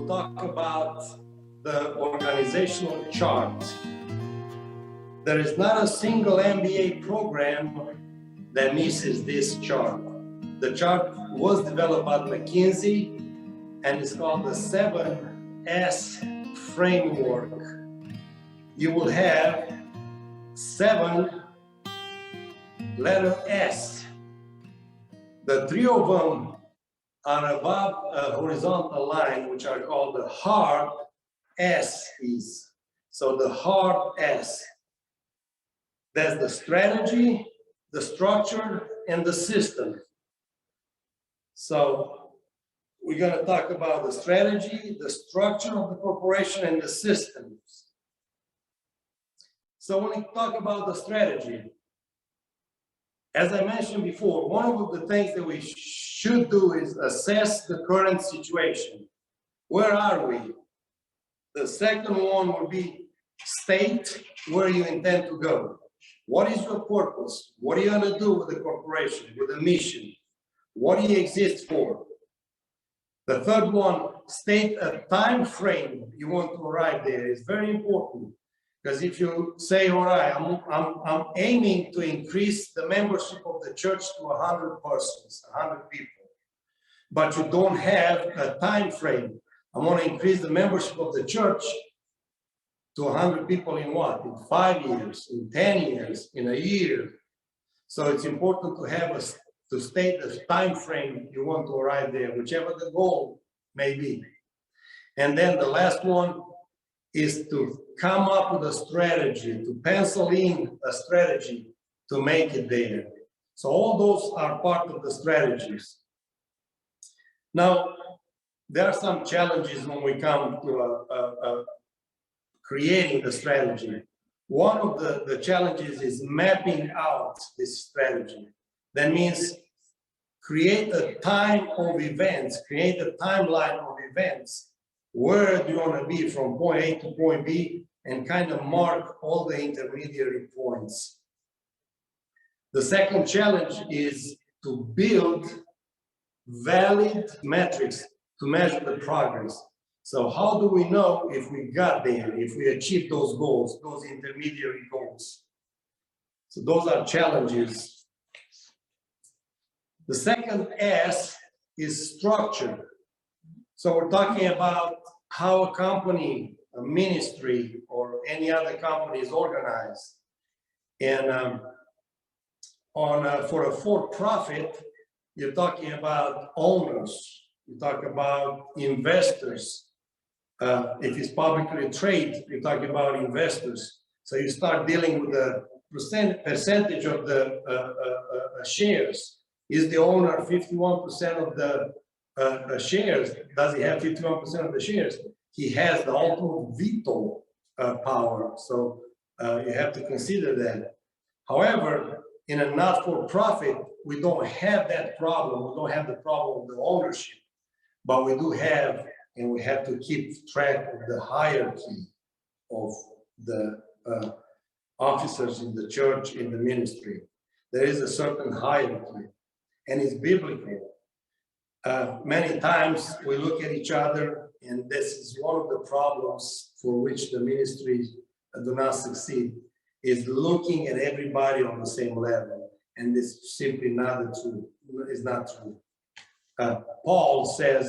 talk about the organizational chart. There is not a single MBA program that misses this chart. The chart was developed by McKinsey and it's called the 7S framework. You will have 7 letter S. The 3 of them are above a horizontal line, which are called the hard S's. So the hard S. That's the strategy, the structure, and the system. So we're going to talk about the strategy, the structure of the corporation, and the systems. So when we talk about the strategy, as I mentioned before, one of the things that we should do is assess the current situation. Where are we? The second one would be state where you intend to go. What is your purpose? What are you going to do with the corporation, with the mission? What do you exist for? The third one, state a time frame you want to arrive there. It's very important. Because if you say, all right, I'm aiming to increase the membership of the church to 100 persons, 100 people, but you don't have a time frame. I want to increase the membership of the church to 100 people in what? In 5 years, in 10 years, in a year. So it's important to have to state the time frame you want to arrive there, whichever the goal may be. And then the last one is to come up with a strategy, to pencil in a strategy to make it there. So all those are part of the strategies. Now, there are some challenges when we come to creating the strategy. One of the challenges is mapping out this strategy. That means create a time of events, create a timeline of events. Where do you want to be from point A to point B, and kind of mark all the intermediary points. The second challenge is to build valid metrics to measure the progress. So how do we know if we got there, if we achieved those goals, those intermediary goals? So those are challenges. The second S is structure. So we're talking about how a company, a ministry, or any other company is organized. And for a for-profit, you're talking about owners, you talk about investors. If it's publicly traded, you're talking about investors. So you start dealing with the percentage of the shares. Is the owner 51% of the shares? Does he have 51% of the shares? He has the ultimate veto power, so you have to consider that. However, in a not-for-profit, we don't have that problem. We don't have the problem of the ownership, but we do have, and we have to keep track of the hierarchy of the officers in the church, in the ministry. There is a certain hierarchy, and it's biblical. Many times we look at each other, and this is one of the problems for which the ministries do not succeed, is looking at everybody on the same level, and this is simply not true. It's not true. Paul says,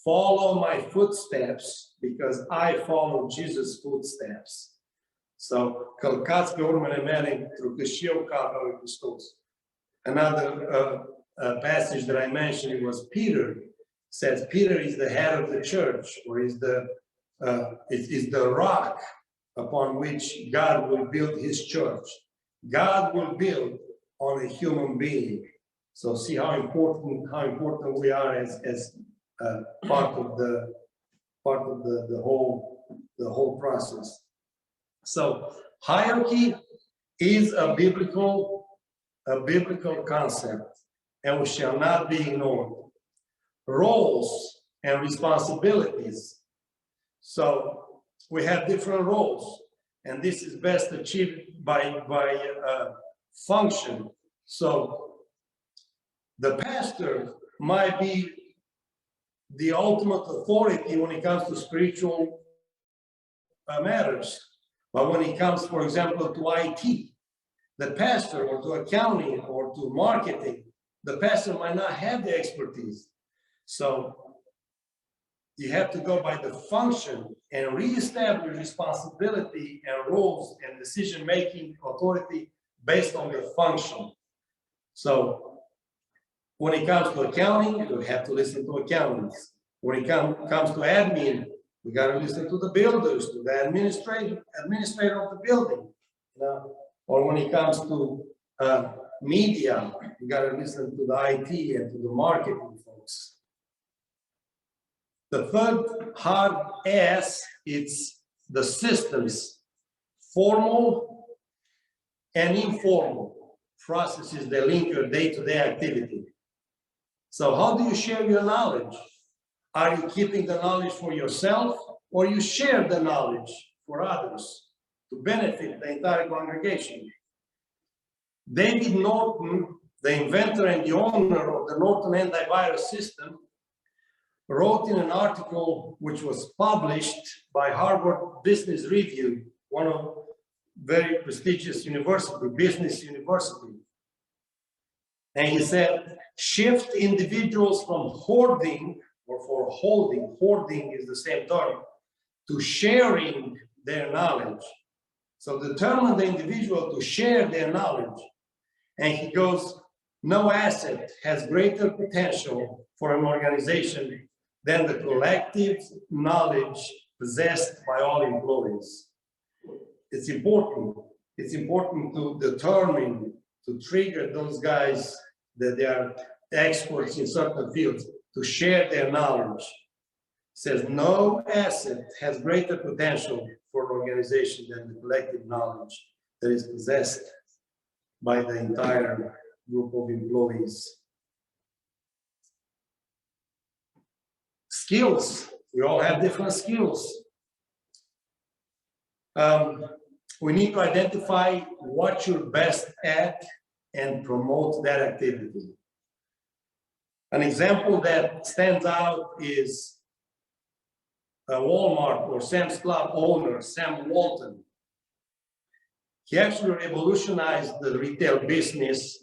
"Follow my footsteps, because I follow Jesus' footsteps." So, călcați pe urmele mele, pentru că și eu calc pe Hristos. Another passage that I mentioned, it was Peter. Says Peter is the head of the church, or is the rock upon which God will build his church. God will build on a human being. So see how important we are as part of the whole process. So hierarchy is a biblical concept, and we shall not be ignored. Roles and responsibilities. So we have different roles, and this is best achieved by function. So the pastor might be the ultimate authority when it comes to spiritual matters. But when it comes, for example, to IT, the pastor, or to accounting, or to marketing, the pastor might not have the expertise. So you have to go by the function and reestablish responsibility and roles and decision-making authority based on the function. So when it comes to accounting, you have to listen to accountants. When it comes to admin, we got to listen to the builders, to the administrator of the building. You know? Or when it comes to media, you got to listen to the IT and to the marketing folks. The third hard S, it's the systems, formal and informal processes that link your day-to-day activity. So how do you share your knowledge? Are you keeping the knowledge for yourself, or you share the knowledge for others to benefit the entire congregation? David Norton, the inventor and the owner of the Norton antivirus system, wrote in an article which was published by Harvard Business Review, one of very prestigious university, business university. And he said, shift individuals from hoarding, or for hoarding is the same term, to sharing their knowledge. So determine the individual to share their knowledge. And he goes, no asset has greater potential for an organization than the collective knowledge possessed by all employees. It's important to determine, to trigger those guys that they are experts in certain fields to share their knowledge. It says no asset has greater potential for an organization than the collective knowledge that is possessed by the entire group of employees. Skills, we all have different skills. We need to identify what you're best at and promote that activity. An example that stands out is a Walmart or Sam's Club owner, Sam Walton. He actually revolutionized the retail business,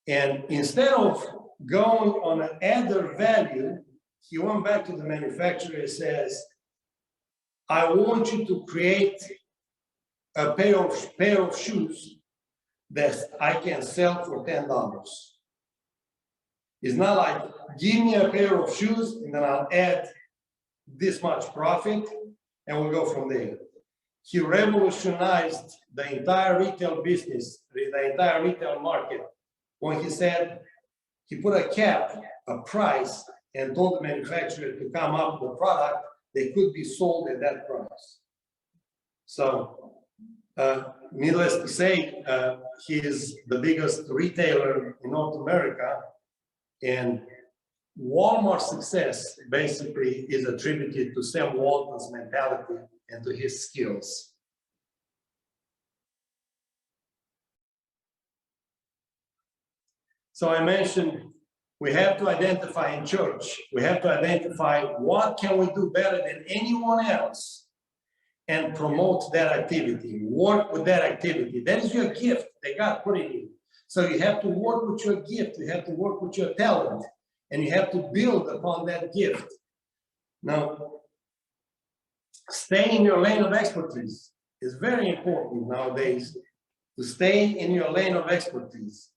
and instead of going on an added value, he went back to the manufacturer and says, I want you to create a pair of shoes that I can sell for $10. It's not like, give me a pair of shoes and then I'll add this much profit and we'll go from there. He revolutionized the entire retail business, the entire retail market, when he said, he put a cap, a price, and told the manufacturer to come up with a product that could be sold at that price. So, needless to say, he is the biggest retailer in North America, and Walmart's success basically is attributed to Sam Walton's mentality and to his skills. So I mentioned we have to identify in church, we have to identify what can we do better than anyone else and promote that activity, work with that activity. That is your gift that God put in you. So you have to work with your gift, you have to work with your talent, and you have to build upon that gift. Now, stay in your lane of expertise is very important nowadays, to stay in your lane of expertise.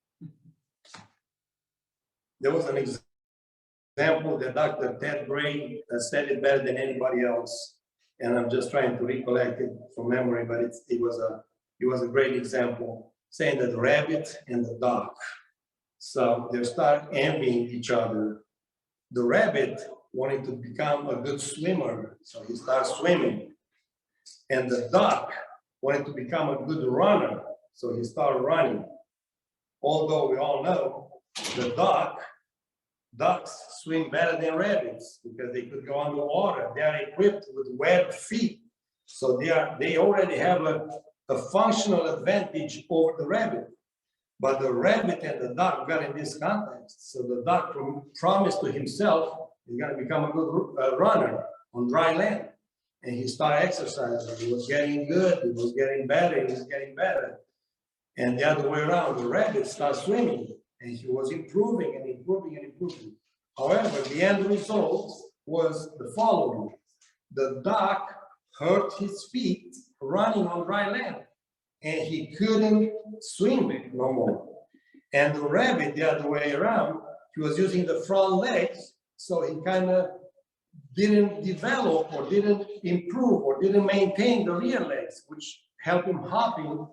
There was an example that Dr. Ted Bray said it better than anybody else, and I'm just trying to recollect it from memory, but it was a great example, saying that the rabbit and the duck, so they start envying each other. The rabbit wanted to become a good swimmer, so he starts swimming, and the duck wanted to become a good runner, so he started running. Although we all know the ducks swim better than rabbits because they could go underwater. They are equipped with webbed feet, so they already have a functional advantage over the rabbit. But the rabbit and the duck got in this context. So the duck promised to himself, He's going to become a good runner on dry land. And he started exercising. He was getting good. He was getting better. He was getting better. And the other way around, the rabbit started swimming. And he was improving and improving and improving. However, the end result was the following. The duck hurt his feet running on dry land. And he couldn't swim no more. And the rabbit, the other way around, he was using the front legs, so he kind of didn't develop or didn't improve or didn't maintain the rear legs, which helped him hopping.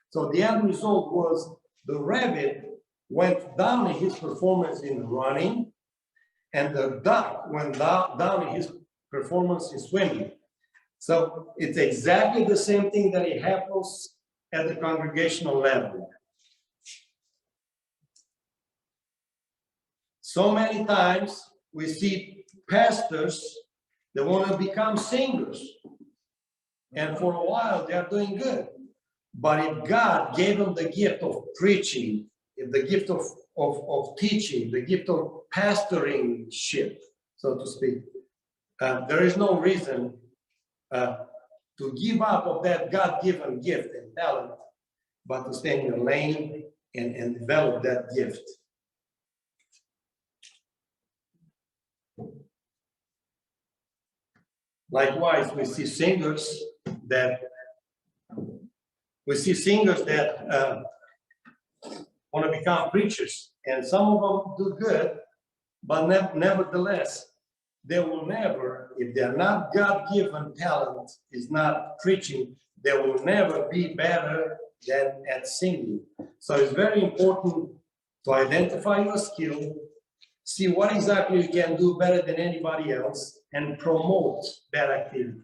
So the end result was the rabbit went down in his performance in running, and the duck went down in his performance in swimming. So it's exactly the same thing that it happens at the congregational level. So many times we see pastors that want to become singers. And for a while they are doing good. But if God gave them the gift of preaching, if the gift of teaching, the gift of pastoringship, so to speak, there is no reason to give up of that God-given gift and talent, but to stay in your lane and develop that gift. Likewise, we see singers that want to become preachers, and some of them do good, but nevertheless, they will never, if they're not God-given talent, is not preaching, they will never be better than at singing. So it's very important to identify your skill, see what exactly you can do better than anybody else, and promote that activity.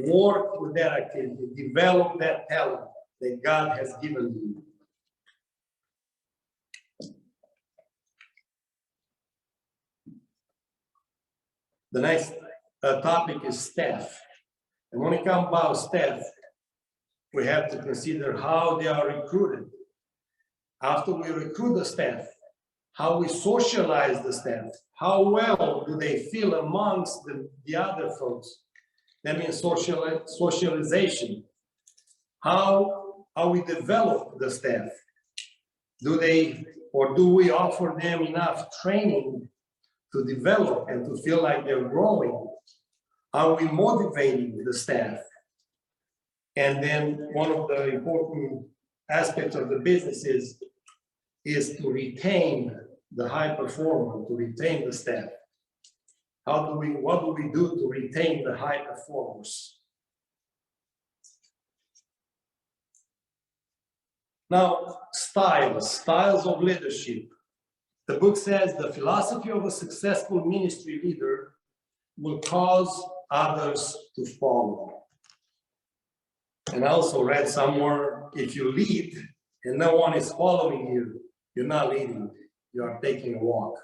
Work with that activity, develop that talent that God has given you. The next topic is staff. And when it comes about staff, we have to consider how they are recruited. After we recruit the staff, how we socialize the staff, how well do they feel amongst the other folks. That means socialization. How we develop the staff. Do we offer them enough training to develop and to feel like they're growing? Are we motivating the staff? And then one of the important aspects of the business is to retain the high performer, to retain the staff. What do we do to retain the high performers? Now, styles of leadership. The book says the philosophy of a successful ministry leader will cause others to follow. And I also read somewhere, if you lead and no one is following you, you're not leading, you are taking a walk.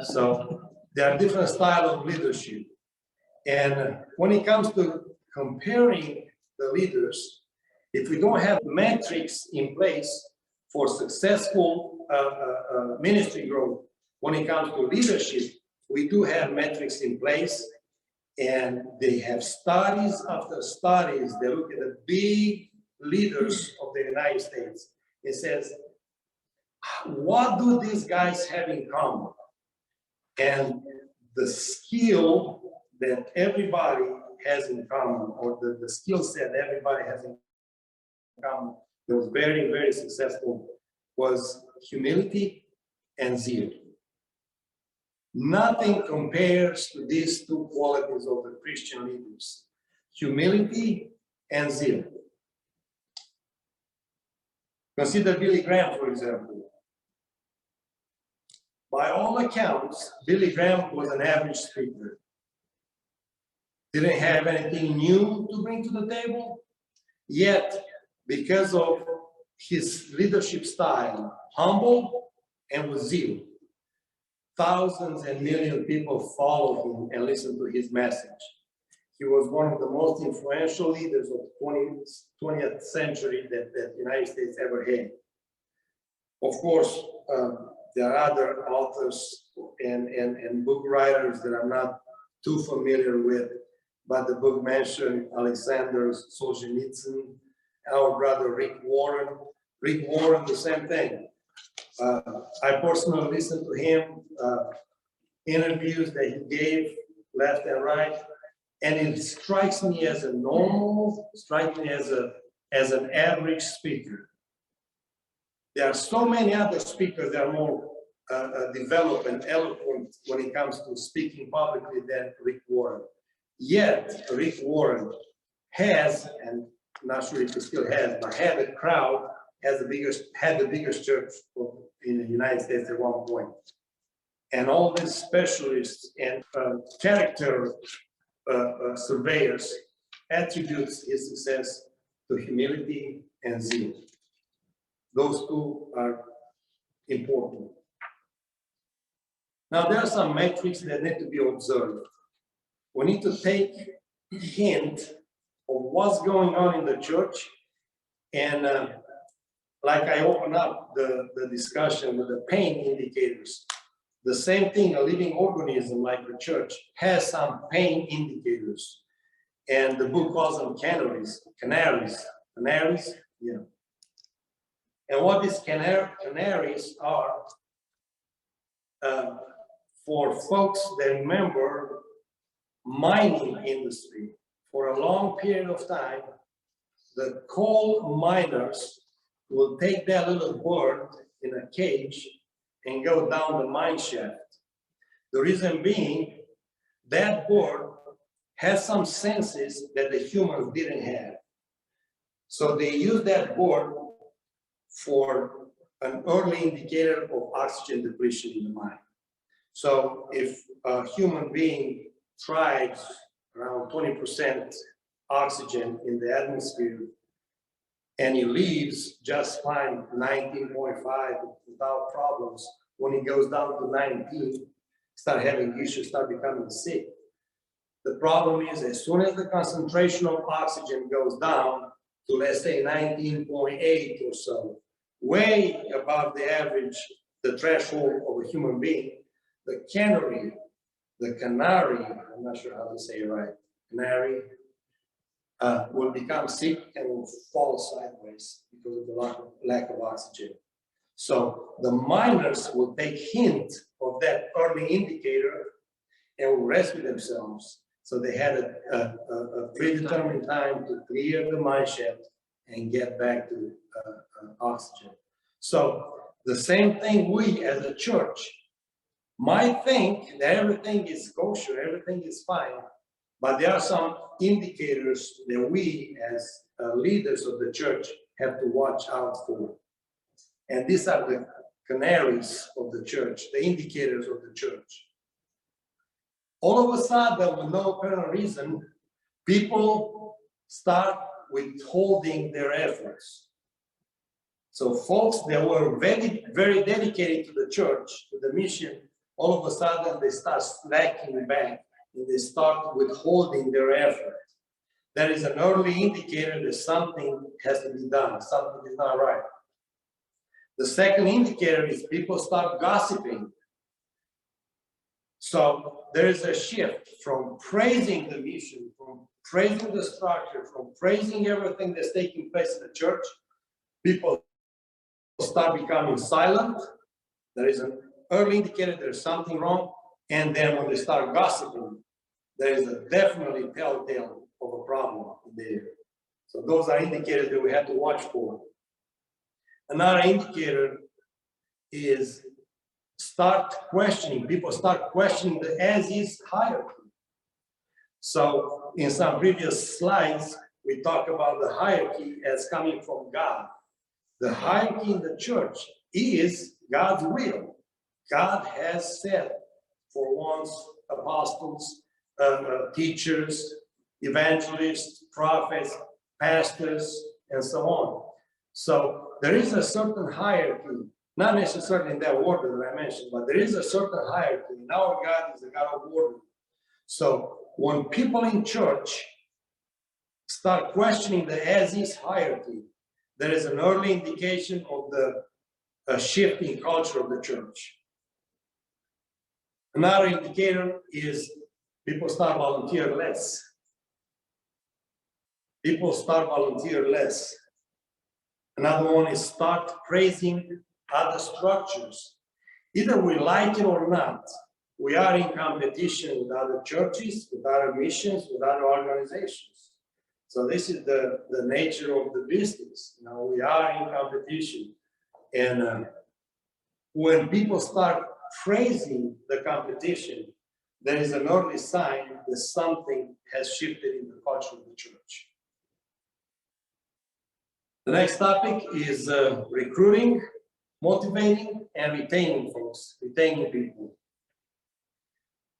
So there are different styles of leadership. And when it comes to comparing the leaders, if we don't have metrics in place for successful ministry growth, when it comes to leadership, we do have metrics in place, and they have studies after studies. They look at the big leaders of the United States. It says, what do these guys have in common? And the skill that everybody has in common, or the skill set everybody has in common, that was very, very successful, was humility and zeal. Nothing compares to these two qualities of the Christian leaders: humility and zeal. Consider Billy Graham, for example. By all accounts, Billy Graham was an average speaker. Didn't have anything new to bring to the table, yet because of his leadership style, humble and with zeal, thousands and millions of people followed him and listened to his message. He was one of the most influential leaders of the 20th century that the United States ever had. Of course, there are other authors and book writers that I'm not too familiar with, but the book mentioned Alexander Solzhenitsyn, our brother Rick Warren. Rick Warren, the same thing. I personally listened to him, interviews that he gave left and right, and it strikes me as a normal, strikes me as an average speaker. There are so many other speakers that are more developed and eloquent when it comes to speaking publicly than Rick Warren. Yet, Rick Warren has, and I'm not sure if he still has, but had a crowd, had the biggest church in the United States at one point. And all these specialists and character surveyors attributes his success to humility and zeal. Those two are important. Now, there are some metrics that need to be observed. We need to take a hint of what's going on in the church. And like I open up the discussion with the pain indicators, the same thing, a living organism like the church has some pain indicators. And the book calls them canaries, yeah. And what these canaries are, for folks that remember mining industry, for a long period of time, the coal miners will take that little bird in a cage and go down the mine shaft. The reason being, that bird has some senses that the humans didn't have. So they use that bird for an early indicator of oxygen depletion in the mine. So if a human being thrives around 20% oxygen in the atmosphere and he leaves just fine, 19.5 without problems, when he goes down to 19, start having issues, start becoming sick. The problem is, as soon as the concentration of oxygen goes down to, let's say, 19.8 or so, way above the average, the threshold of a human being, the canary, I'm not sure how to say it right, canary, will become sick and will fall sideways because of the lack of oxygen. So the miners will take hint of that early indicator and will rescue themselves. So they had a predetermined time to clear the mine shaft and get back to oxygen. So the same thing, we as a church might think that everything is kosher, everything is fine, but there are some indicators that we as leaders of the church have to watch out for. And these are the canaries of the church, the indicators of the church. All of a sudden, with no apparent reason, people start withholding their efforts. So folks that were very, very dedicated to the church, to the mission, all of a sudden they start slacking back and they start withholding their effort. That is an early indicator that something has to be done, something is not right. The second indicator is people start gossiping. So there is a shift from praising the mission, from praising the structure, from praising everything that's taking place in the church. People start becoming silent. There is an early indicator there's something wrong. And then when they start gossiping, there is a definitely telltale of a problem there. So those are indicators that we have to watch for. Another indicator is people start questioning the as-is hierarchy. So in some previous slides, we talked about the hierarchy as coming from God. The hierarchy in the church is God's will. God has said for once apostles, teachers, evangelists, prophets, pastors, and so on. So there is a certain hierarchy, not necessarily in that order that I mentioned, but there is a certain hierarchy. And our God is a God of order. So when people in church start questioning the as-is hierarchy, there is an early indication of the shifting culture of the church. Another indicator is people start volunteer less. People start volunteer less. Another one is start praising other structures. Either we like it or not, we are in competition with other churches, with other missions, with other organizations. So this is the nature of the business. Now we are in competition. And when people start praising the competition, there is an early sign that something has shifted in the culture of the church. The next topic is recruiting, motivating, and retaining folks, retaining people.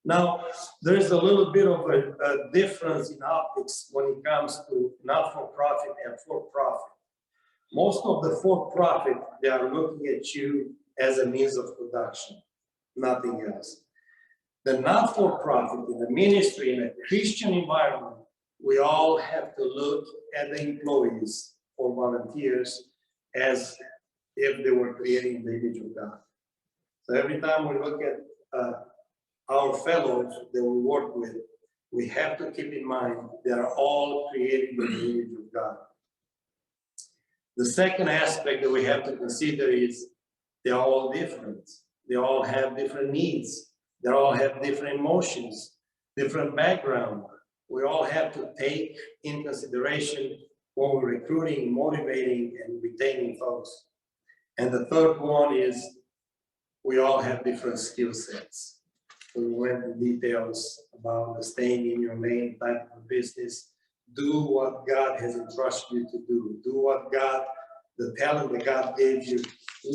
Now, there is a little bit of a difference in optics when it comes to not-for-profit and for-profit. Most of the for-profit, they are looking at you as a means of production, nothing else. The not-for-profit, in the ministry, in a Christian environment, we all have to look at the employees or volunteers as if they were creating the image of God. So every time we look at our fellows that we work with, we have to keep in mind they are all created in the image of God. The second aspect that we have to consider is they're all different. They all have different needs. They all have different emotions, different background. We all have to take in consideration when we're recruiting, motivating, and retaining folks. And the third one is we all have different skill sets. We went into details about the staying in your lane type of business. Do what God has entrusted you to do. Do what God, the talent that God gave you,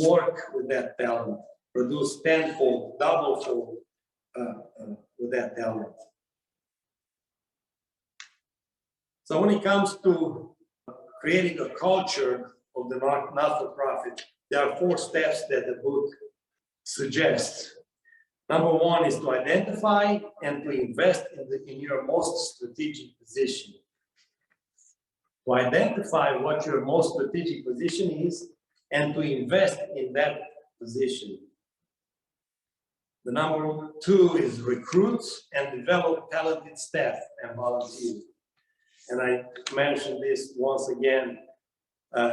work with that talent. Produce tenfold, doublefold with that talent. So when it comes to creating a culture of the not-for-profit, there are 4 steps that the book suggests. Number 1 is to identify and to invest in your most strategic position. To identify what your most strategic position is and to invest in that position. The number 2 is recruit and develop talented staff and volunteers. And I mentioned this once again.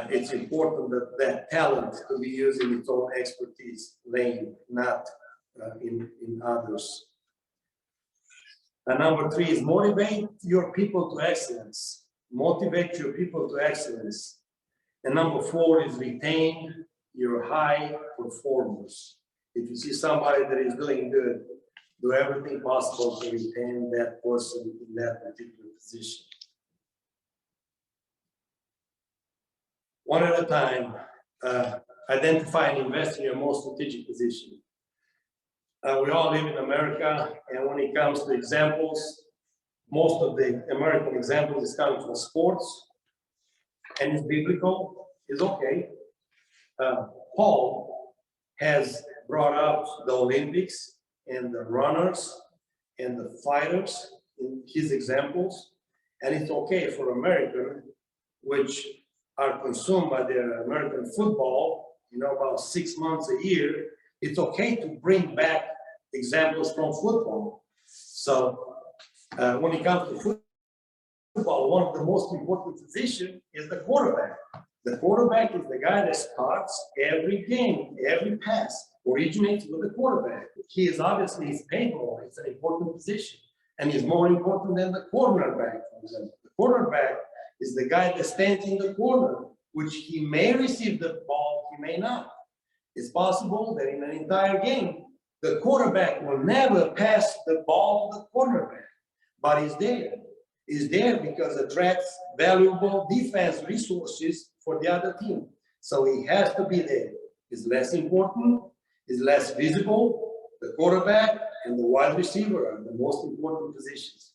It's important that talent to be used in its own expertise lane, not in others. And number 3 is motivate your people to excellence. Motivate your people to excellence. And number 4 is retain your high performers. If you see somebody that is doing good, do everything possible to retain that person in that particular position. One at a time, identify and invest in your most strategic position. We all live in America, and when it comes to examples, most of the American examples is coming from sports, and it's biblical, it's okay. Paul has brought up the Olympics and the runners and the fighters in his examples, and it's okay for America, which are consumed by their American football, about 6 months a year, it's okay to bring back examples from football. So when it comes to football, one of the most important positions is the quarterback. The quarterback is the guy that starts every game, every pass originates with the quarterback. He is obviously his payroll. It's an important position, and he's more important than the cornerback, for example. The quarterback is the guy that stands in the corner, which he may receive the ball, he may not. It's possible that in an entire game, the quarterback will never pass the ball to the cornerback, but he's there. He's there because it attracts valuable defense resources for the other team. So he has to be there. He's less important, he's less visible. The quarterback and the wide receiver are the most important positions.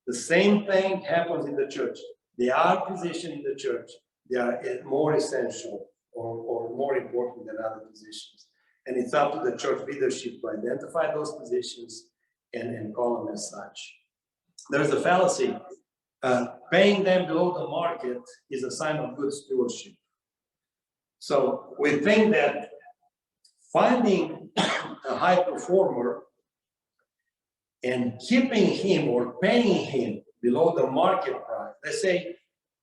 The same thing happens in the church. They are positioned in the church. They are more essential or more important than other positions. And it's up to the church leadership to identify those positions and call them as such. There's a fallacy. Paying them below the market is a sign of good stewardship. So we think that finding a high performer and keeping him or paying him below the market price. Let's say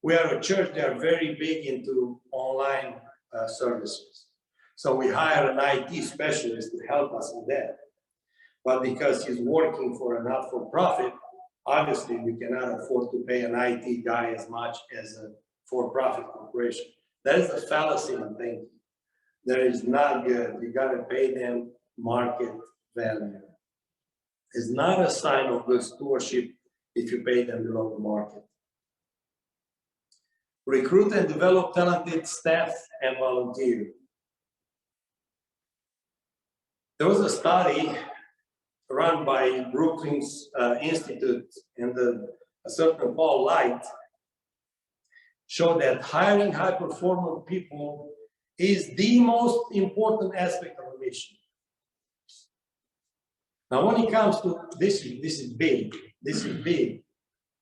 we are a church that are very big into online services. So we hire an IT specialist to help us with that. But because he's working for a not-for-profit, obviously we cannot afford to pay an IT guy as much as a for-profit corporation. That is a fallacy in thinking. That is not good. You got to pay them market value. It's not a sign of good stewardship if you pay them below the market. Recruit and develop talented staff and volunteer. There was a study run by Brookings Institute, and a certain Paul Light showed that hiring high-performing people is the most important aspect of a mission. Now, when it comes to this is big. This is big.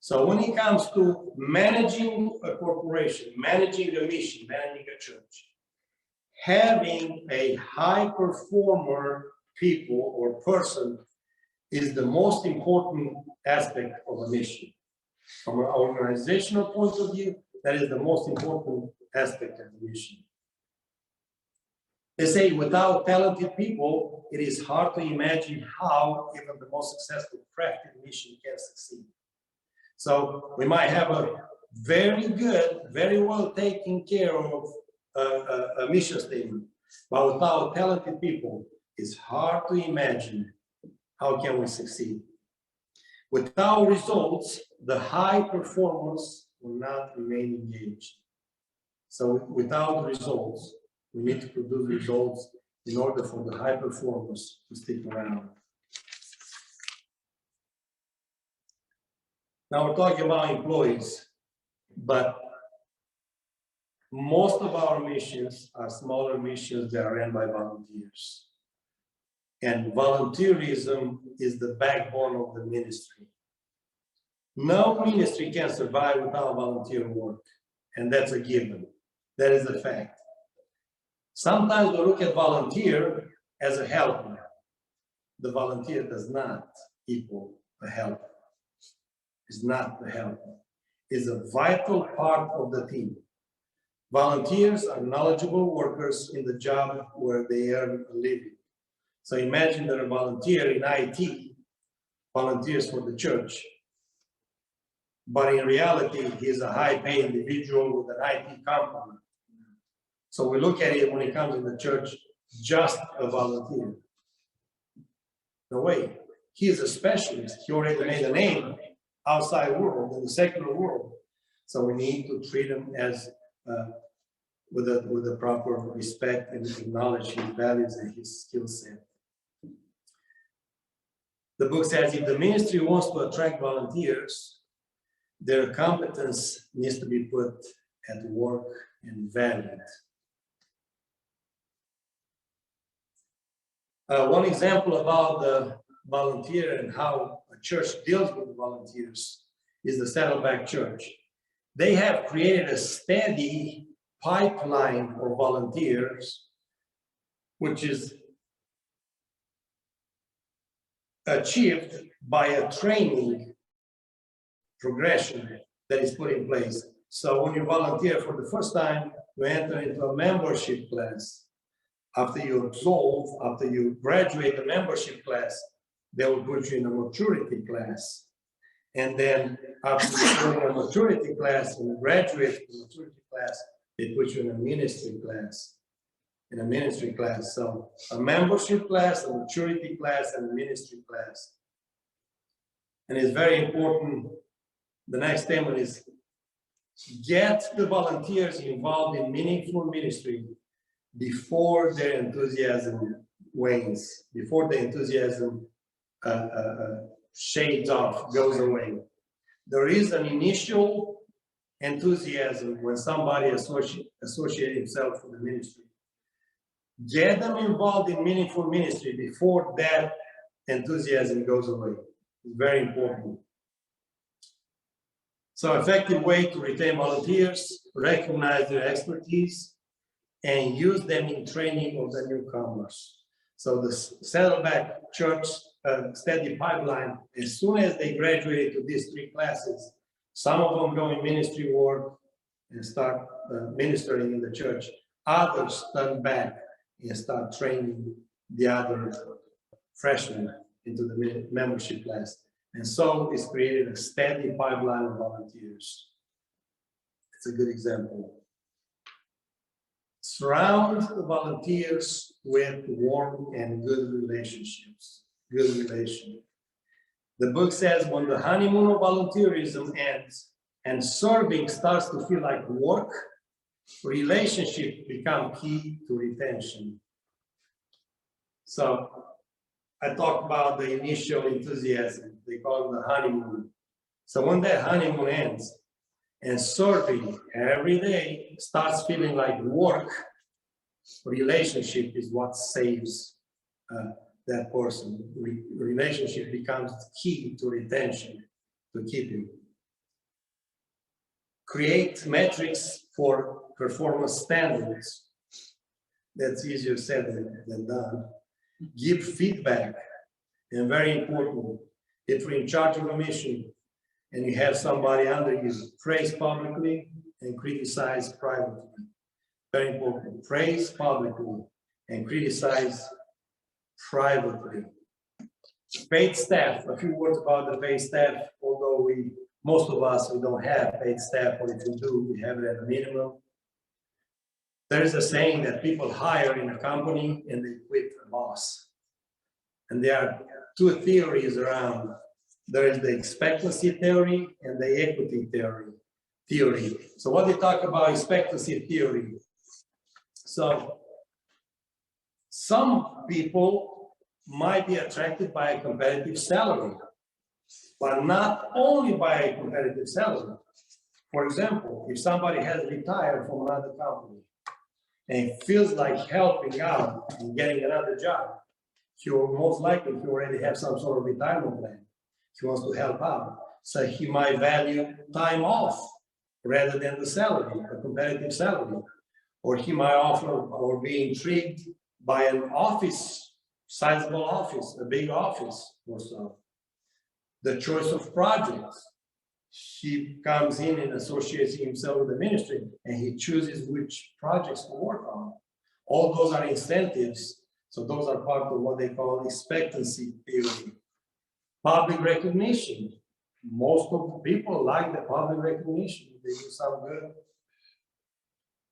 So when it comes to managing a corporation, managing a mission, managing a church, having a high performer people or person is the most important aspect of a mission. From an organizational point of view, that is the most important aspect of the mission. They say without talented people, it is hard to imagine how even the most successful crafted mission can succeed. So we might have a very good, very well taken care of a mission statement, but without talented people, it's hard to imagine how can we succeed. Without results, the high performers will not remain engaged. So without results, we need to produce results in order for the high performers to stick around. Now we're talking about employees, but most of our missions are smaller missions that are run by volunteers. And volunteerism is the backbone of the ministry. No ministry can survive without volunteer work, and that's a given. That is a fact. Sometimes we look at volunteer as a helper. The volunteer does not equal a helper. It's not the helper. It's a vital part of the team. Volunteers are knowledgeable workers in the job where they earn a living. So imagine that a volunteer in IT volunteers for the church, but in reality, he's a high-paid individual with an IT company. So we look at it when it comes to the church, just a volunteer. No way. He is a specialist. He already made a name outside world, in the secular world. So we need to treat him as with a proper respect and acknowledge his values and his skill set. The book says if the ministry wants to attract volunteers, their competence needs to be put at work and valued. One example about the volunteer and how a church deals with the volunteers is the Saddleback Church. They have created a steady pipeline of volunteers, which is achieved by a training progression that is put in place. So when you volunteer for the first time, you enter into a membership class. After you absolve, after you graduate the membership class, they will put you in a maturity class. And then after you go in a maturity class and graduate the maturity class, they put you in a ministry class. In a ministry class. So a membership class, a maturity class, and a ministry class. And it's very important. The next statement is get the volunteers involved in meaningful ministry before their enthusiasm wanes, before the enthusiasm shades off, goes away. There is an initial enthusiasm when somebody associates himself with the ministry. Get them involved in meaningful ministry before that enthusiasm goes away. It's very important. So effective way to retain volunteers, recognize their expertise, and use them in training of the newcomers. So the Saddleback Church a steady pipeline. As soon as they graduate to these 3 classes, some of them go in ministry work and start ministering in the church. Others turn back and start training the other freshmen into the membership class. And so it's created a steady pipeline of volunteers. It's a good example. Surround the volunteers with warm and good relationships. Good relation. The book says when the honeymoon of volunteerism ends and serving starts to feel like work, relationships become key to retention. So I talked about the initial enthusiasm. They call it the honeymoon. So when that honeymoon ends and serving every day starts feeling like work, relationship is what saves that person. Relationship becomes key to retention, to keeping. Create metrics for performance standards. That's easier said than done. Give feedback, and very important, if you're in charge of a mission and you have somebody under you, praise publicly and criticize privately. Very important. Praise publicly and criticize privately. Paid staff, a few words about the paid staff, although most of us, we don't have paid staff, or if we do, we have it at a minimum. There is a saying that people hire in a company and they quit a boss. And there are 2 theories around. There is the expectancy theory and the equity theory. So what they talk about expectancy theory. So some people might be attracted by a competitive salary, but not only by a competitive salary. For example, if somebody has retired from another company and feels like helping out and getting another job, he will most likely, he already have some sort of retirement plan. He wants to help out. So he might value time off rather than the salary, a competitive salary. Or he might offer or be intrigued by an office, sizable office, a big office or so. The choice of projects. He comes in and associates himself with the ministry and he chooses which projects to work on. All those are incentives. So those are part of what they call expectancy theory. Public recognition. Most of the people like the public recognition. They do some good.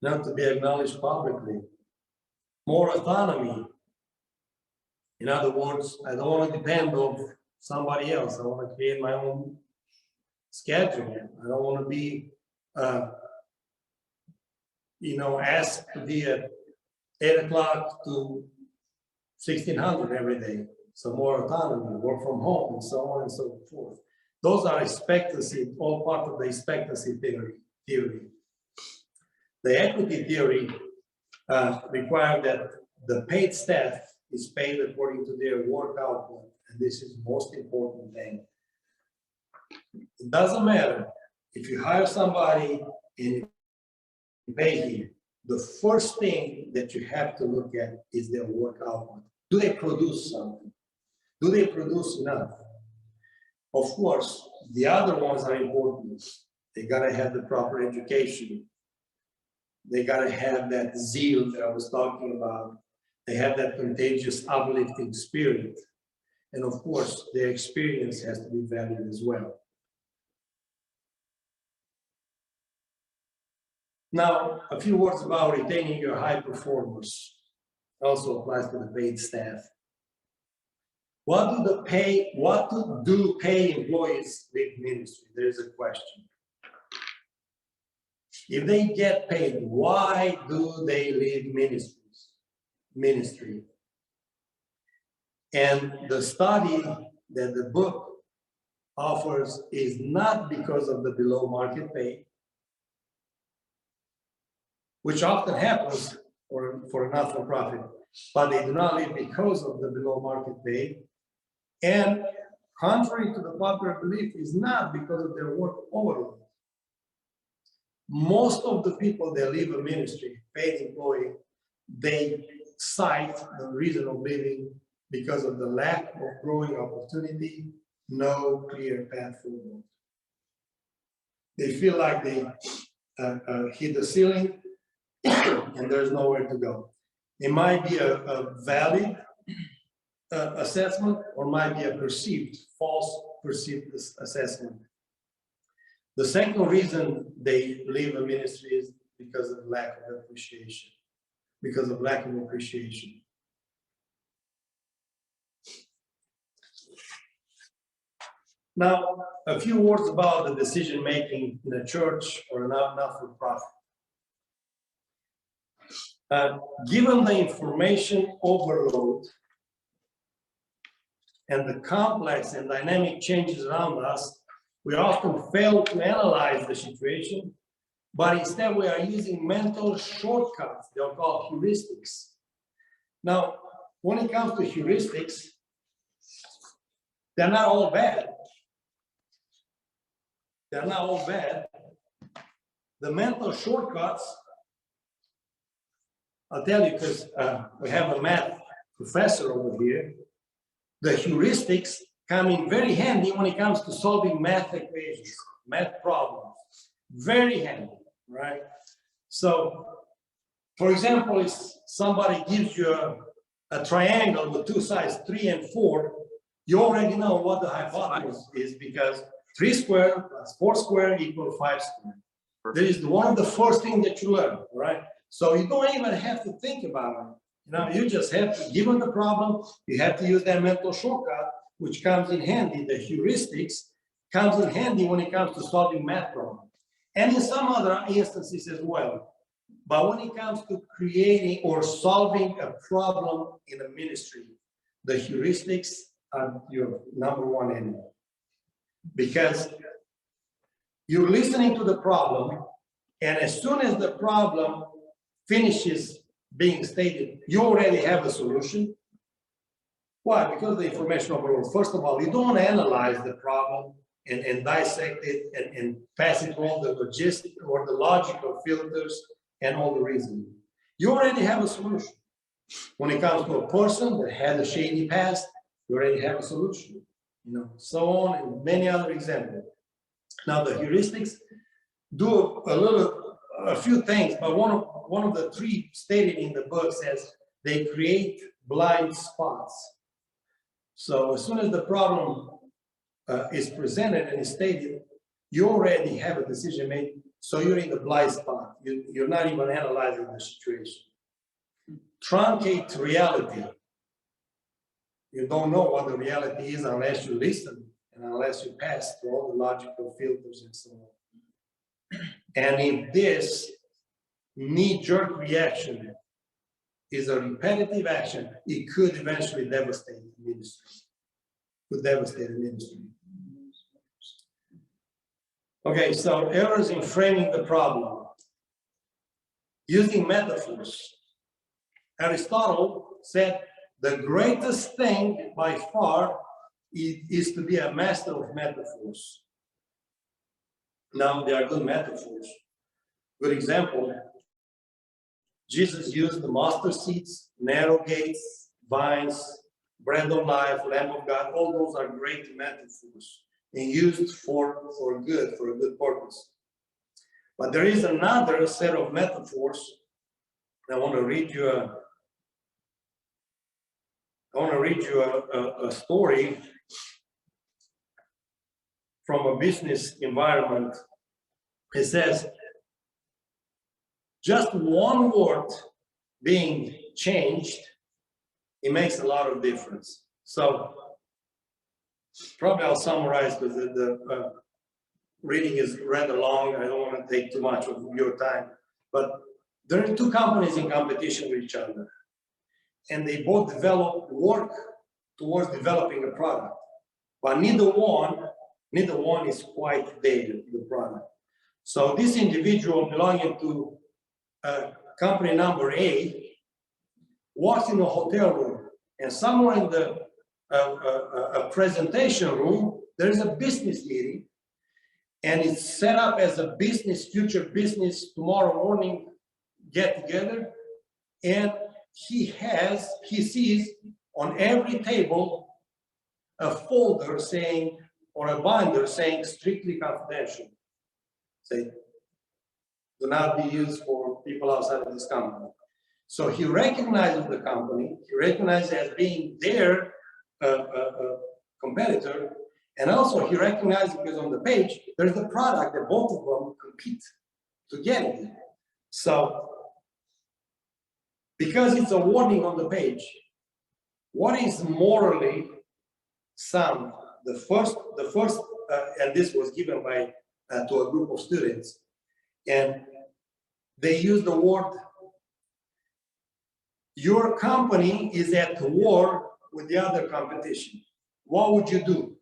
Not to be acknowledged publicly. More autonomy. In other words, I don't want to depend on somebody else. I want to create my own schedule. I don't want to be, asked to be at 8 o'clock to 1600 every day. So more autonomy, work from home, and so on and so forth. Those are expectancy, all part of the expectancy theory. The equity theory requires that the paid staff is paid according to their work output, and this is the most important thing. It doesn't matter if you hire somebody and you pay him. The first thing that you have to look at is their work output. Do they produce something? Do they produce enough? Of course, the other ones are important. They gotta have the proper education. They gotta have that zeal that I was talking about. They have that contagious, uplifting spirit. And of course, their experience has to be valued as well. Now, a few words about retaining your high performers. Also applies to the paid staff. What do paid employees leave ministry? There's a question. If they get paid, why do they leave ministry? And the study that the book offers is not because of the below market pay, which often happens for a not-for-profit, but they do not leave because of the below market pay. And contrary to the popular belief, is not because of their work overload. Most of the people that leave a ministry, paid employee, they cite the reason of leaving because of the lack of growing opportunity, no clear path forward. They feel like they hit the ceiling and there's nowhere to go. It might be a valid assessment or might be a false perceived assessment. The second reason they leave a ministry is because of lack of appreciation. Because of lack of appreciation. Now, a few words about the decision making in a church or a not-for-profit. Given the information overload and the complex and dynamic changes around us, we often fail to analyze the situation, but instead we are using mental shortcuts. They're called heuristics. Now, when it comes to heuristics, they're not all bad. They're not all bad. The mental shortcuts, I'll tell you because we have a math professor over here. The heuristics come in very handy when it comes to solving math equations, math problems. Very handy, right? So, for example, if somebody gives you a triangle with two sides, 3 and 4, you already know what the hypotenuse is because 3 squared plus 4 squared equals 5 squared. That is one of the first things that you learn, right? So you don't even have to think about it. You know, you just have to, given the problem, you have to use that mental shortcut, which comes in handy. The heuristics comes in handy when it comes to solving math problems. And in some other instances as well. But when it comes to creating or solving a problem in a ministry, the heuristics are your number one enemy. Because you're listening to the problem, and as soon as the problem finishes being stated, you already have a solution. Why? Because the information overload. First of all, you don't analyze the problem and dissect it and pass it all the logistic or the logical filters and all the reasoning. You already have a solution. When it comes to a person that had a shady past, you already have a solution. You know, so on and many other examples. Now the heuristics do a few things, but one of the 3 stated in the book says they create blind spots. So as soon as the problem is presented and is stated, you already have a decision made, so you're in the blind spot. You're not even analyzing the situation. Truncate reality. You don't know what the reality is unless you listen and unless you pass through all the logical filters and so on. And if this knee-jerk reaction is a repetitive action, it could eventually devastate the ministry. Could devastate the ministry. Okay, so errors in framing the problem. Using metaphors. Aristotle said the greatest thing by far is to be a master of metaphors. Now, they are good metaphors. Good example, Jesus used the mustard seeds, narrow gates, vines, bread of life, Lamb of God. All those are great metaphors and used for good, for a good purpose. But there is another set of metaphors. I want to read you a story from a business environment. It says, just one word being changed, it makes a lot of difference. So probably I'll summarize because the reading is rather long. I don't want to take too much of your time. But there are 2 companies in competition with each other. And they both work towards developing a product. But neither one is quite there, the product. So this individual belonging to company number A walks in a hotel room, and somewhere in the a presentation room, there is a business meeting, and it's set up as a future business tomorrow morning get together, and he sees on every table a folder saying, or a binder saying strictly confidential. Say, do not be used for people outside of this company. So he recognizes the company, he recognizes as being their competitor, and also he recognizes because on the page, there's the product that both of them compete to get it. So, because it's a warning on the page, what is morally sound? The first, and this was given by to a group of students, and they use the word, your company is at war with the other competition. What would you do?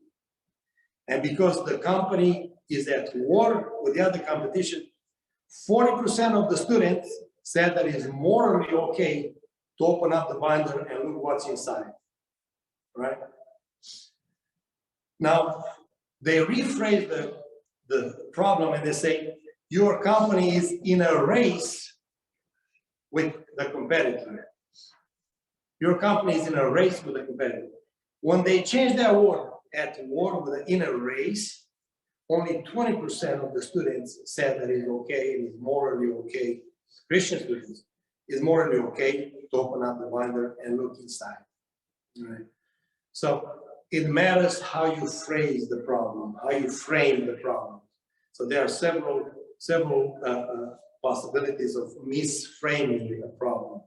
And because the company is at war with the other competition, 40% of the students said that it's morally okay to open up the binder and look what's inside, right? Now, they rephrase the problem and they say, your company is in a race with the competitor. Your company is in a race with the competitor. When they change that word at war with in a race, only 20% of the students said that it's okay and it's morally okay. Christian students, it's morally okay to open up the binder and look inside. Right? So it matters how you phrase the problem, how you frame the problem. So there are several possibilities of misframing a problem.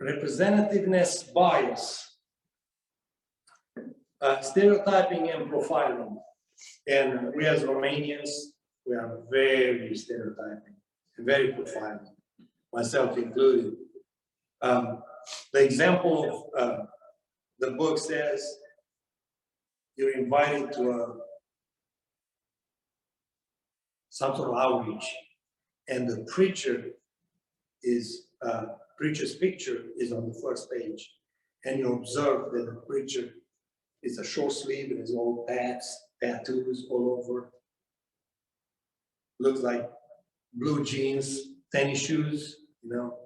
Representativeness bias, stereotyping and profiling. And we as Romanians, we are very stereotyping and very profiling, myself included. The example of the book says you're invited to some sort of outreach, and the preacher is preacher's picture is on the first page, and you observe that the preacher is a short sleeve and his old tattoos all over. Looks like blue jeans, tennis shoes, you know.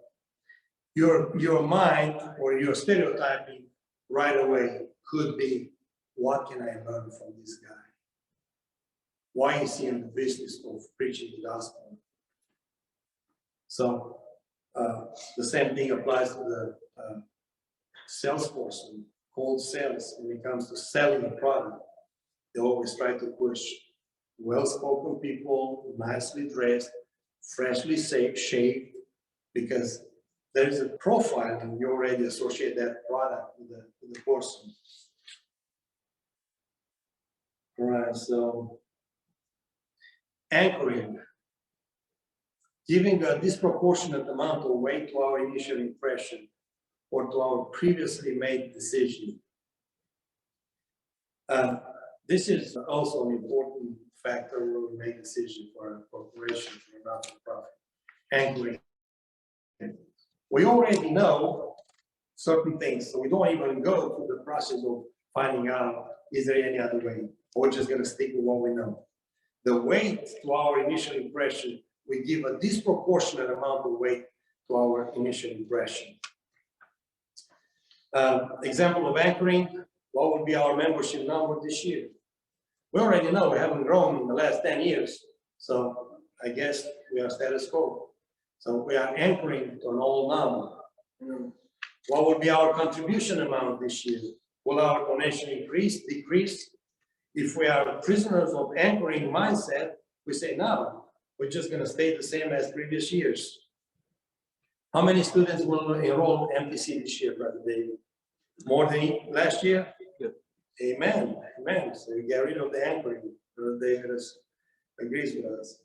Your mind or your stereotyping right away could be, what can I learn from this guy? Why is he in the business of preaching the gospel? So the same thing applies to the salesperson, cold sales. When it comes to selling a product, they always try to push well-spoken people, nicely dressed, freshly shaved, because there is a profile and you already associate that product with the person. All right, so anchoring, giving a disproportionate amount of weight to our initial impression or to our previously made decision. This is also an important factor when we make decisions for a corporation, for a not-for-profit. Anchoring. We already know certain things, so we don't even go through the process of finding out, is there any other way? Or we're just going to stick with what we know. The weight to our initial impression, we give a disproportionate amount of weight to our initial impression. Example of anchoring, what would be our membership number this year? We already know we haven't grown in the last 10 years, so I guess we are status quo. So we are anchoring to an old number. What would be our contribution amount this year? Will our donation increase, decrease? If we are prisoners of anchoring mindset, we say, no, we're just going to stay the same as previous years. How many students will enroll MPC this year, Brother David? More than last year? Yep. Amen. Amen. So we get rid of the anchoring. Brother David agrees with us.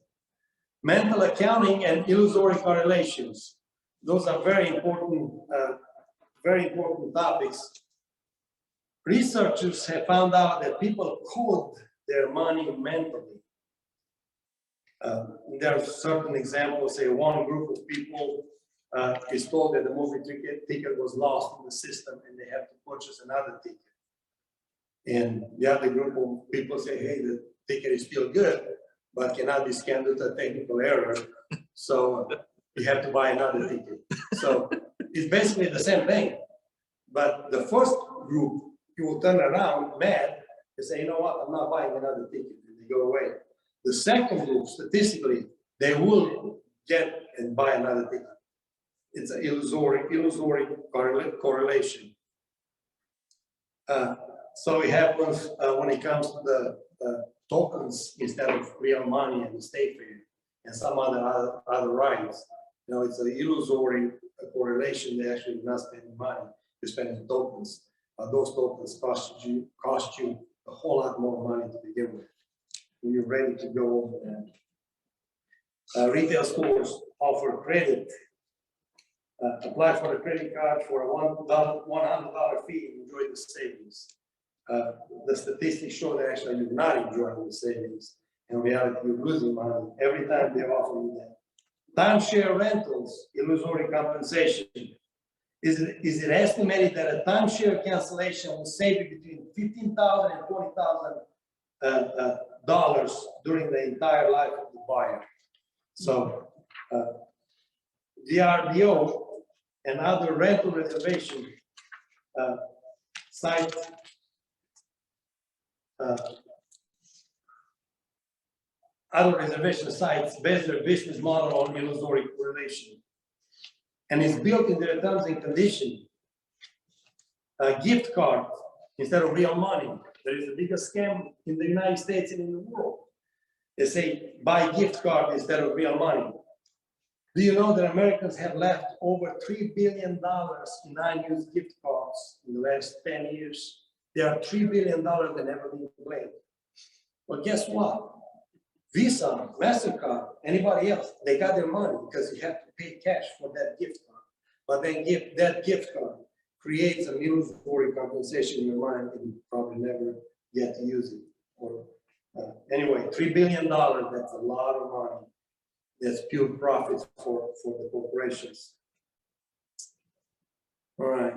Mental accounting and illusory correlations. Those are very important topics. Researchers have found out that people code their money mentally. There are certain examples. Say one group of people is told that the movie ticket was lost in the system and they have to purchase another ticket. And the other group of people say, hey, the ticket is still good, but cannot be scanned with a technical error. So you have to buy another ticket. So it's basically the same thing. But the first group, you will turn around mad and say, you know what, I'm not buying another ticket, and they go away. The second group, statistically, they will get and buy another ticket. It's an illusory correlation. So it happens when it comes to the tokens instead of real money and the state fair and some other rights. You know, it's an illusory correlation. They actually not spending money, you're spending tokens. But those tokens cost you a whole lot more money to begin with when you're ready to go over that. Retail stores offer credit. Apply for a credit card for a $100 fee and enjoy the savings. The statistics show that actually you're not enjoying the savings. In reality, you're losing money every time they offer you that. Timeshare rentals, illusory compensation. Is it estimated that a timeshare cancellation will save you between $15,000 and $20,000 during the entire life of the buyer? So, VRBO and other rental reservation sites other reservation sites base their business model on illusory correlation, and it's built in their terms and conditions. A gift card instead of real money. There is the biggest scam in the United States and in the world. They say buy gift card instead of real money. Do you know that Americans have left over $3 billion in unused gift cards in the last 10 years? There are $3 billion that never been claimed. Well, guess what? Visa, MasterCard, anybody else, they got their money because you have to pay cash for that gift card. But then that gift card creates a illusory compensation in your mind and you probably never get to use it. Or anyway, $3 billion, that's a lot of money. That's pure profits for the corporations. All right.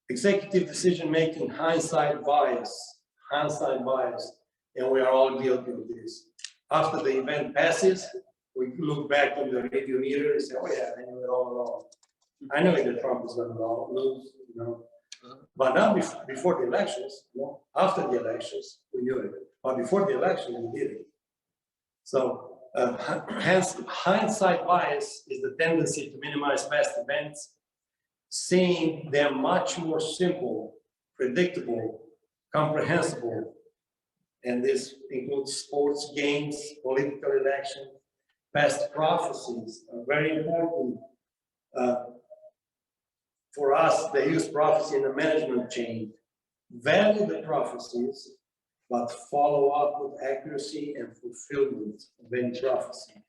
Executive decision-making, hindsight bias, and we are all guilty of this. After the event passes, we look back in the review mirror and say, oh yeah, I knew it all along. I knew that Trump was going to lose, you know. But not before the elections, you know, after the elections, we knew it. But before the election, we did it. So, hence, hindsight bias is the tendency to minimize past events, seeing them much more simple, predictable, comprehensible. And this includes sports, games, political election, past prophecies are very important. For us, they use prophecy in the management chain. Value the prophecies, but follow up with accuracy and fulfillment of any prophecy.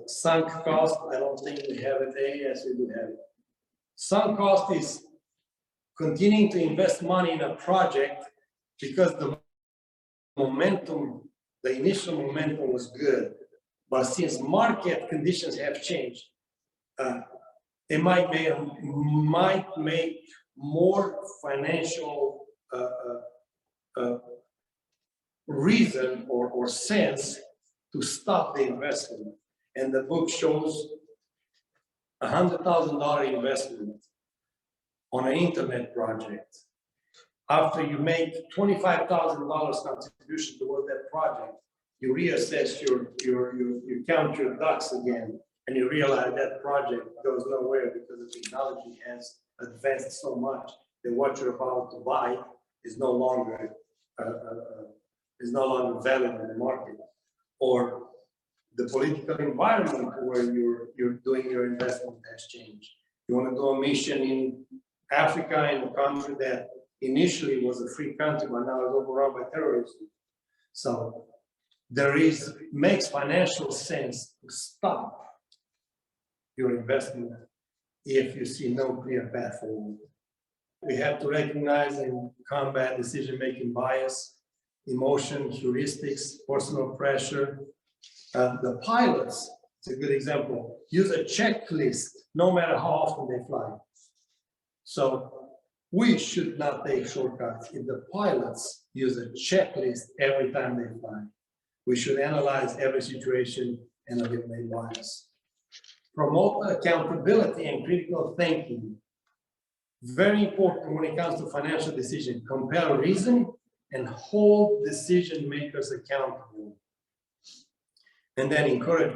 Sunk cost, I don't think we have it there. Yes, we do have it. Sunk cost is continuing to invest money in a project because the momentum, the initial momentum was good. But since market conditions have changed, it might make more financial reason or sense to stop the investment. And the book shows $100,000 investment on an internet project. After you make $25,000 contribution toward that project, you reassess you count your ducks again, and you realize that project goes nowhere because the technology has advanced so much that what you're about to buy is no longer valid in the market, or the political environment where you're doing your investment has changed. You want to do a mission in Africa, in a country that initially was a free country, but now is overrun by terrorism. So makes financial sense to stop your investment if you see no clear path forward. We have to recognize and combat decision-making bias, emotion, heuristics, personal pressure. The pilots, it's a good example, use a checklist no matter how often they fly. So we should not take shortcuts. If the pilots use a checklist every time they fly, we should analyze every situation and eliminate bias. Promote accountability and critical thinking. Very important when it comes to financial decision. Compel reason and hold decision makers accountable. And then encourage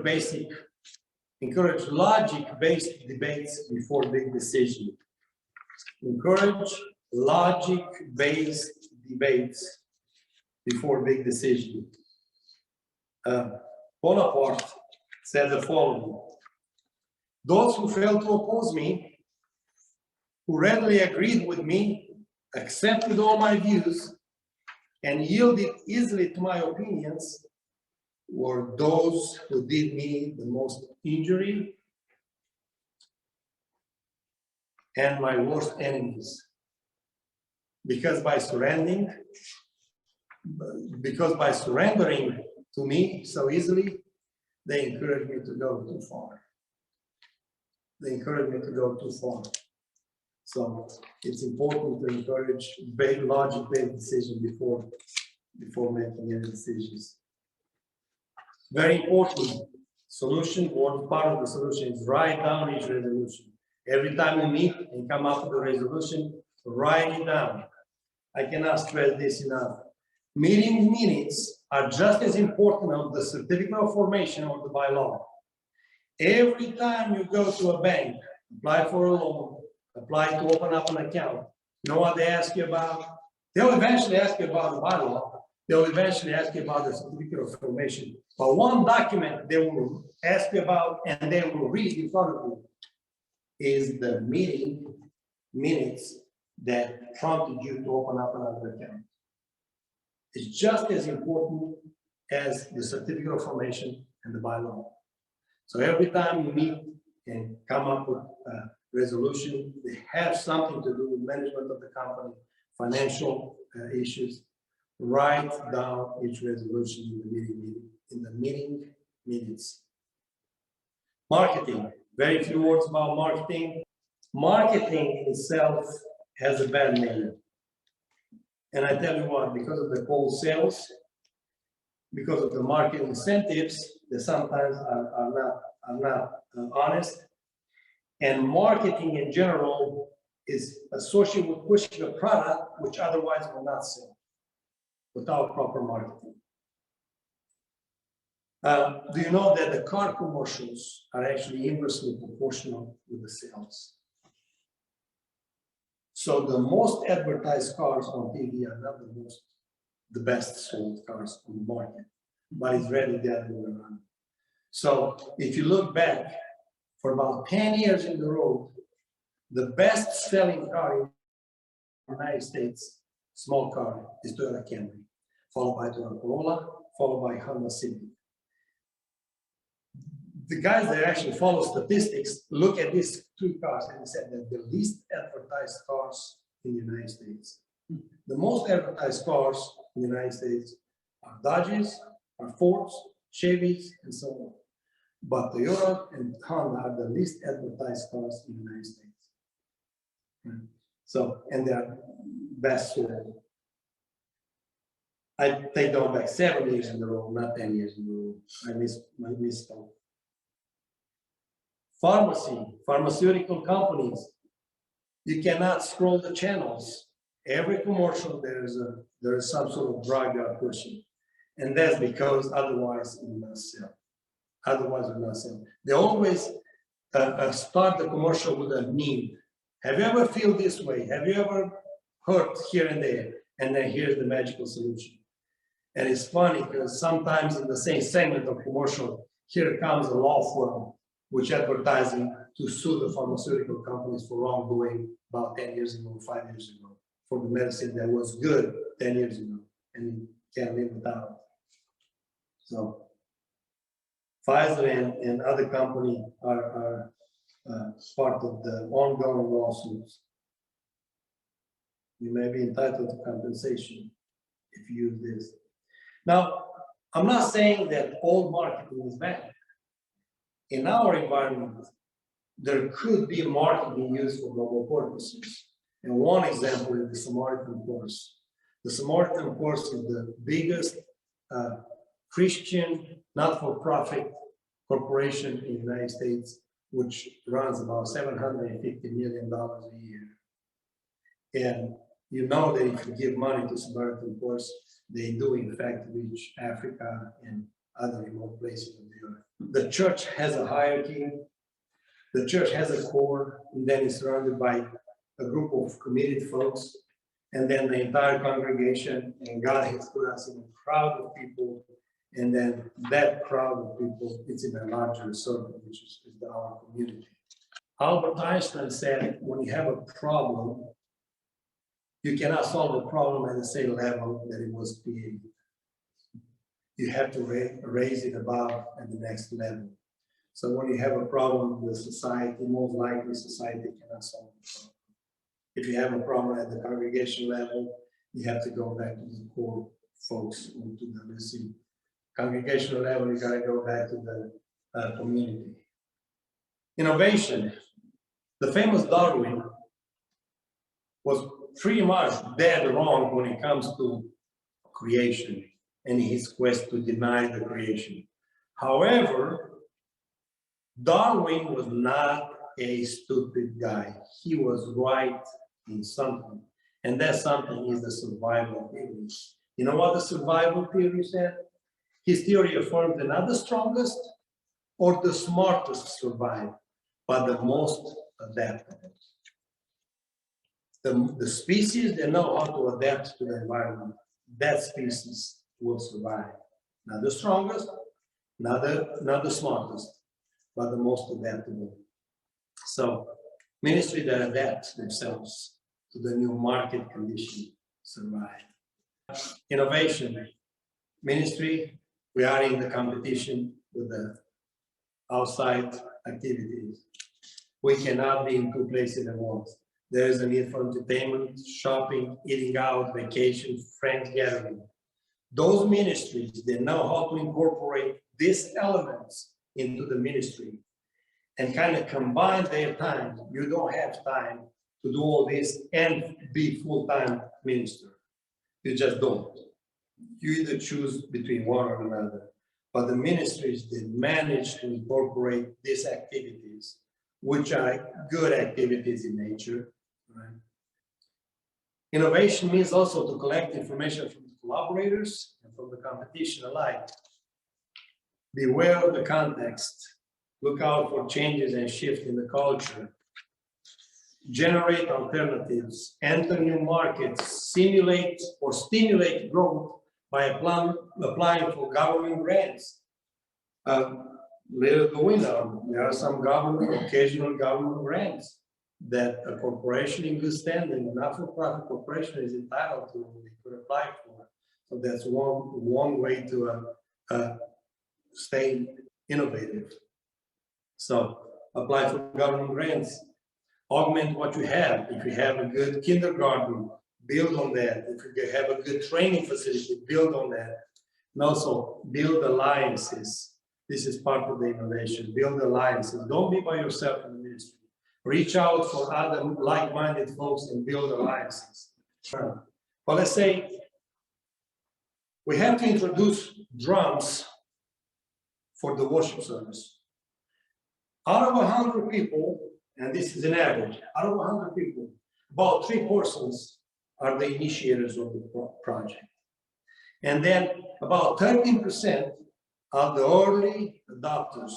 logic-based debates before big decision. Encourage logic-based debates before big decision. Bonaparte said the following: those who failed to oppose me, who readily agreed with me, accepted all my views, and yielded easily to my opinions, were those who did me the most injury and my worst enemies. Because by surrendering to me so easily, they encouraged me to go too far. So it's important to encourage logic-based decision before making any decisions. Very important solution, one part of the solution is write down each resolution. Every time you meet and come up with a resolution, write it down. I cannot stress this enough. Meeting minutes are just as important as the certificate of formation or the bylaw. Every time you go to a bank, apply for a loan, apply to open up an account, you know what they ask you about? They'll eventually ask you about the bylaw. They'll eventually ask you about the certificate of formation. But one document they will ask you about and they will read in front of you is the meeting minutes that prompted you to open up another account. It's just as important as the certificate of formation and the bylaw. So every time you meet and come up with a resolution, they have something to do with management of the company, financial issues. Write down each resolution in the meeting minutes. Marketing. Very few words about marketing. Marketing itself has a bad name. And I tell you what, because of the cold sales, because of the market incentives that sometimes are not honest, and marketing in general is associated with pushing a product which otherwise will not sell without proper marketing. Do you know that the car commercials are actually inversely proportional with the sales? So the most advertised cars on TV are not the best sold cars on the market, but it's really the other way around. So if you look back for about 10 years in the row, the best selling car in the United States, small car, is Toyota Camry, followed by Toyota Corolla, followed by Honda Civic. The guys that actually follow statistics look at these two cars and said that the least advertised cars in the United States. The most advertised cars in the United States are Dodges, are Fords, Chevys, and so on. But Toyota and Honda are the least advertised cars in the United States. So, and they are best sold. I take them back 7 years in a row, not 10 years in a row. I misspoke. Pharmaceutical companies, you cannot scroll the channels. Every commercial, there is some sort of drug they are pushing. And that's because otherwise it will not sell. Otherwise it will not sell. They always start the commercial with a meme. Have you ever feel this way? Have you ever hurt here and there? And then here's the magical solution. And it's funny because sometimes in the same segment of commercial, here comes a law firm which advertising to sue the pharmaceutical companies for wrongdoing about 10 years ago, 5 years ago, for the medicine that was good 10 years ago, and you can't live without it. So Pfizer and other companies are part of the ongoing lawsuits. You may be entitled to compensation if you use this. Now, I'm not saying that all marketing is bad. In our environment, there could be marketing used for noble purposes. And one example is the Samaritan Purse. The Samaritan Purse is the biggest Christian not-for-profit corporation in the United States which runs about $750 million a year. And you know that if you give money to Samaritan Purse, they do in fact reach Africa and other remote places on the earth. The church has a hierarchy. The church has a core, and then it's surrounded by a group of committed folks, and then the entire congregation. And God has put us in a crowd of people, and then that crowd of people, it's in a larger circle, which is our community. Albert Einstein said, when you have a problem, you cannot solve a problem at the same level that it was created. You have to raise it above at the next level. So when you have a problem with society, most likely society cannot solve the problem. If you have a problem at the congregation level, you have to go back to the core folks, to the listening. Congregational level, you got to go back to the community. Innovation. The famous Darwin was pretty much dead wrong when it comes to creation and his quest to deny the creation. However, Darwin was not a stupid guy. He was right in something, and that something is the survival theory. You know what the survival theory said? His theory affirmed that not the strongest or the smartest survive, but the most adaptable. The species that know how to adapt to the environment, that species will survive. Not the strongest, not the smartest, but the most adaptable. So ministry that adapts themselves to the new market condition survive. Innovation. Ministry, we are in the competition with the outside activities. We cannot be in two places at once. There is a need for entertainment, shopping, eating out, vacation, friends gathering. Those ministries, they know how to incorporate these elements into the ministry and kind of combine their time. You don't have time to do all this and be full-time minister. You just don't. You either choose between one or another. But the ministries, they manage to incorporate these activities, which are good activities in nature. Right? Innovation means also to collect information from the collaborators and from the competition alike. Beware of the context. Look out for changes and shifts in the culture. Generate alternatives, enter new markets, simulate or stimulate growth by applying for government grants. Little do we know, there are some occasional government grants that a corporation in good standing, a not-for-profit corporation is entitled to, they could apply for. So that's one way to stay innovative. So apply for government grants. Augment what you have. If you have a good kindergarten, build on that. If you have a good training facility, build on that. And also build alliances. This is part of the innovation. Build alliances. Don't be by yourself in the ministry. Reach out for other like-minded folks and build alliances. But let's say we have to introduce drums for the worship service. Out of 100 people, and this is an average, out of 100 people, about 3 persons are the initiators of the project. And then about 13% are the early adopters.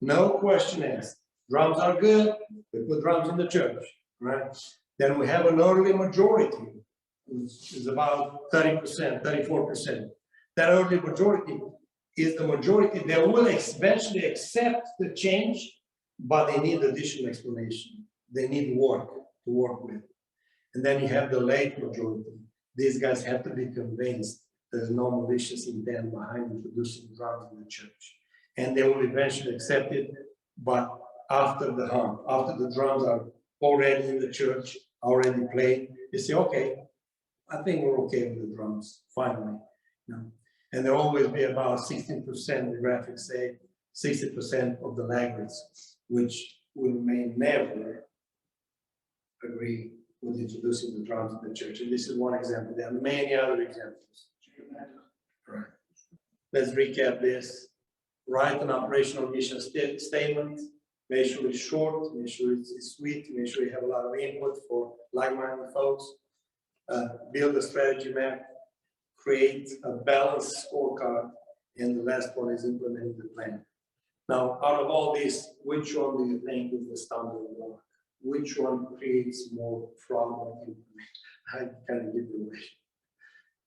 No question asked. Drums are good, we put drums in the church, right? Then we have an early majority, which is about 30%, 34%. That early majority is the majority that will eventually accept the change, but they need additional explanation. They need work to work with. And then you have the late majority. These guys have to be convinced there's no malicious intent behind introducing drums in the church. And they will eventually accept it, but after the hump, after the drums are already in the church, already played, they say, okay, I think we're okay with the drums, finally. You know? And there will always be about 16%, the graphics say, 60% of the laggards, which may never agree with introducing the drums in the church. And this is one example. There are many other examples. Right. Let's recap this. Write an operational mission statement. Make sure it's short, make sure it's sweet, make sure you have a lot of input for like-minded folks. Build a strategy map, create a balanced scorecard, and the last one is implement the plan. Now, out of all this, which one do you think is the stumbling block? Which one creates more problem? I kind of give it away.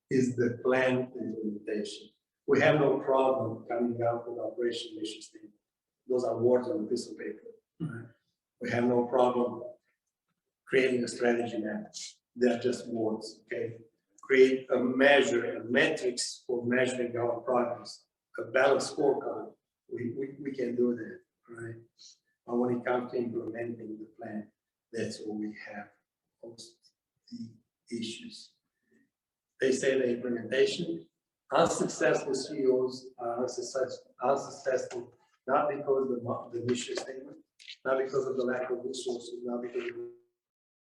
Is the plan implementation. We have no problem coming out with operation mission statement. Those are words on a piece of paper. Right? We have no problem creating a strategy map. They're just words, okay? Create a measure, a metrics for measuring our progress, a balanced scorecard. We can do that, right? But when it comes to implementing the plan, that's where we have most the issues. They say the implementation, unsuccessful CEOs are unsuccessful not because of the mission statement, not because of the lack of resources, not because of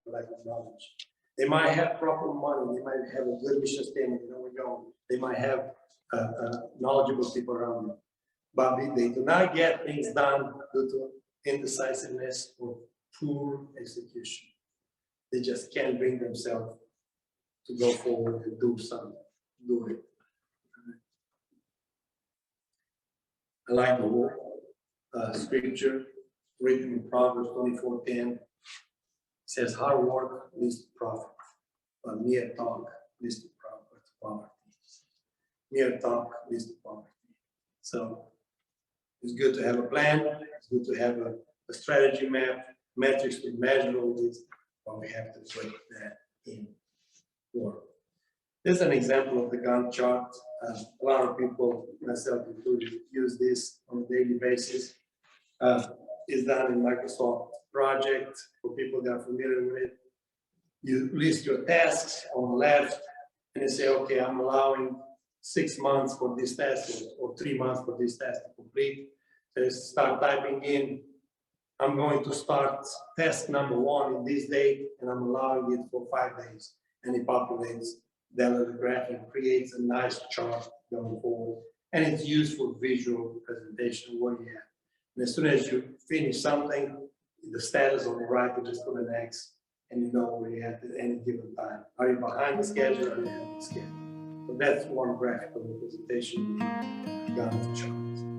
the lack of knowledge. They might have proper money, they might have a good mission statement, you know, we go. They might have knowledgeable people around them, but they do not get things done due to indecisiveness or poor execution. They just can't bring themselves to go forward and do something, do it. I like the word scripture written in Proverbs 24:10. It says, hard work leads to profit, but mere talk leads to poverty. Mere talk leads to poverty. So it's good to have a plan, it's good to have a strategy map, metrics to measure all this, but we have to put that in work. There's an example of the Gantt chart. A lot of people, myself included, use this on a daily basis. It's done in Microsoft Project for people that are familiar with it. You list your tasks on the left and you say, okay, I'm allowing 6 months for this task or 3 months for this task to complete. So you start typing in, I'm going to start task number 1 in this date and I'm allowing it for 5 days. And it populates that little graph and creates a nice chart going forward. And it's used for visual presentation of what you have. And as soon as you finish something, the status on the right, you just put an X and you know where you're at any given time. Are you behind the schedule or are you ahead of the schedule? So that's one graphical representation of Gantt chart.